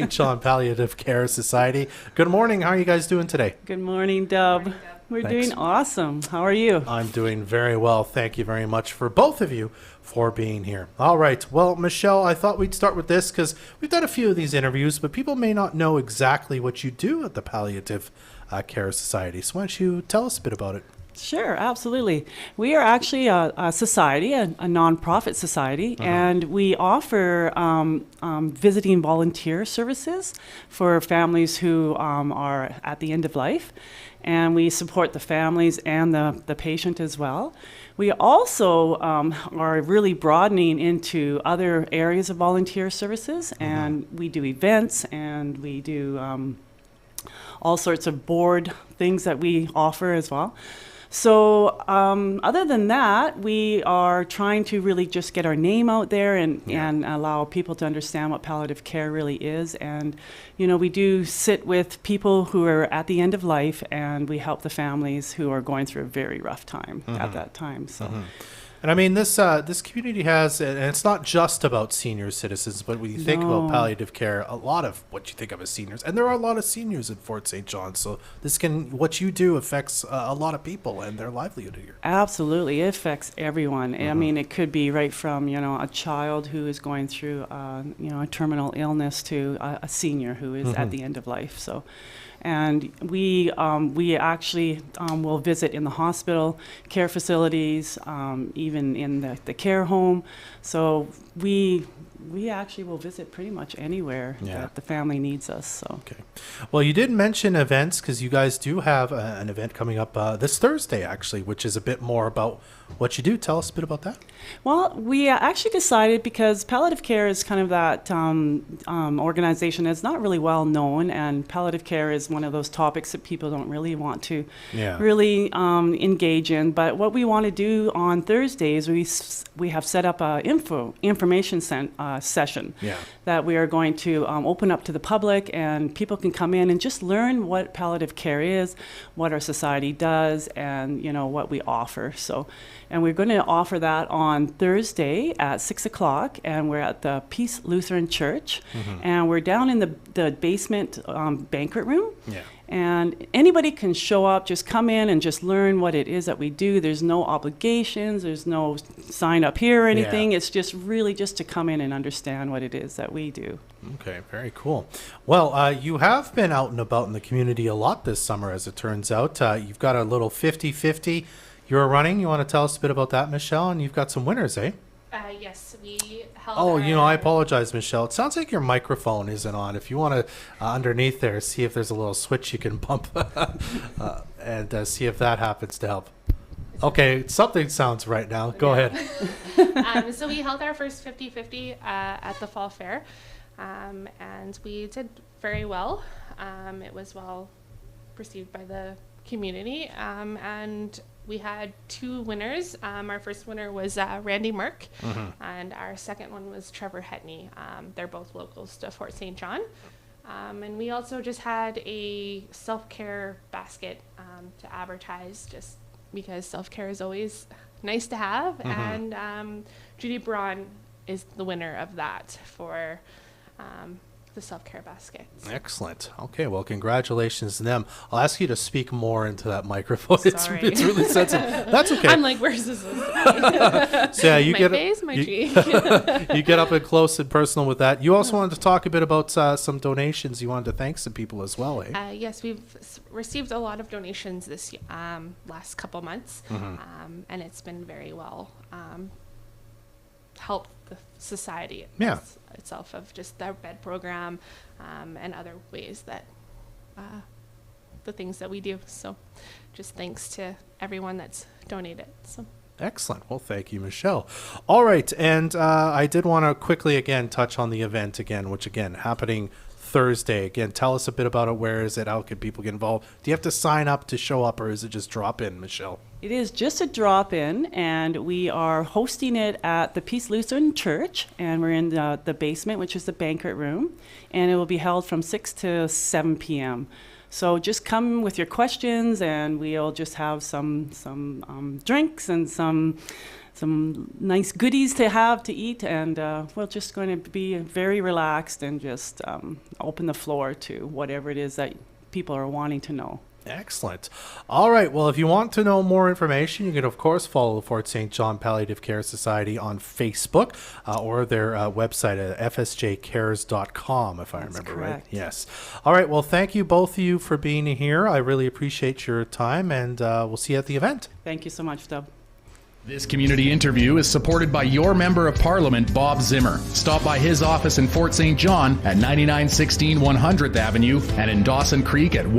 John, Palliative Care Society. Good morning. How are you guys doing today? Good morning, Deb. We're Thanks. doing awesome. How are you? I'm doing very well. Thank you very much for both of you for being here. All right. Well, Michelle, I thought we'd start with this because we've done a few of these interviews, but people may not know exactly what you do at the Palliative Care Society. So why don't you tell us a bit about it? Sure, absolutely. We are actually a society, a nonprofit society, and we offer visiting volunteer services for families who are at the end of life, and we support the families and the patient as well. We also are really broadening into other areas of volunteer services, and we do events, and we do all sorts of board things that we offer as well. So other than that, we are trying to really just get our name out there and allow people to understand what palliative care really is. And, you know, we do sit with people who are at the end of life, and we help the families who are going through a very rough time at that time. So. And I mean, this community has, and it's not just about senior citizens, but when you think about palliative care, a lot of what you think of as seniors, and there are a lot of seniors in Fort St. John. So what you do affects a lot of people and their livelihood here. Absolutely, it affects everyone. I mean, it could be right from a child who is going through a terminal illness to a senior who is at the end of life. So. And we actually will visit in the hospital, care facilities, even in the care home. So we actually will visit pretty much anywhere that the family needs us. So. Okay. Well, you did mention events because you guys do have an event coming up this Thursday, actually, which is a bit more about what you do. Tell us a bit about that. Well, we actually decided, because palliative care is kind of that organization that's not really well known, and palliative care is one of those topics that people don't really want to really engage in. But what we want to do on Thursdays, we have set up a information session that we are going to open up to the public, and people can come in and just learn what palliative care is, what our society does, and what we offer. So. And we're going to offer that on Thursday at 6 o'clock, and we're at the Peace Lutheran Church, and we're down in the basement banquet room. Yeah. And anybody can show up, just come in and just learn what it is that we do. There's no obligations, there's no sign up here or anything. It's just really just to come in and understand what it is that we do. Okay, very cool. Well, you have been out and about in the community a lot this summer, as it turns out. You've got a little 50-50 you're running. You want to tell us a bit about that, Michelle? And you've got some winners, eh? Yes, we held. I apologize, Michelle. It sounds like your microphone isn't on. If you want to, underneath there, see if there's a little switch you can bump and see if that happens to help. Okay, something sounds right now. Go ahead. So we held our first 50-50 at the Fall Fair, and we did very well. It was well received by the community, and we had two winners. Our first winner was Randy Merck, and our second one was Trevor Hetney. They're both locals to Fort St. John. And we also just had a self-care basket to advertise, just because self-care is always nice to have. And Judy Braun is the winner of that for the self-care basket. Excellent. Okay, well, congratulations to them. I'll ask you to speak more into that microphone. Sorry. It's really sensitive. That's okay. I'm like, where's this supposed to be? So yeah, you my get face, my cheek. You get up and close and personal with that. You also wanted to talk a bit about some donations. You wanted to thank some people as well, eh? Yes, we've received a lot of donations this last couple months, and it's been very well helped the society itself, of just their bed program and other ways that the things that we do. So just thanks to everyone that's donated. So excellent. Well, thank you, Michelle. All right, and I did want to quickly again touch on the event again, which again happening Thursday. Again, tell us a bit about it. Where is it? How can people get involved? Do you have to sign up to show up, or is it just drop in, Michelle? It is just a drop-in, and we are hosting it at the Peace Lutheran Church, and we're in the basement, which is the banquet room, and it will be held from 6 to 7 p.m. So just come with your questions, and we'll just have some drinks and some nice goodies to have to eat, and we're just going to be very relaxed and just open the floor to whatever it is that people are wanting to know. Excellent. All right. Well, if you want to know more information, you can, of course, follow the Fort St. John Palliative Care Society on Facebook or their website at fsjcares.com, if I remember right. Yes. All right. Well, thank you, both of you, for being here. I really appreciate your time, and we'll see you at the event. Thank you so much, Dub. This community interview is supported by your Member of Parliament, Bob Zimmer. Stop by his office in Fort St. John at 9916 100th Avenue and in Dawson Creek at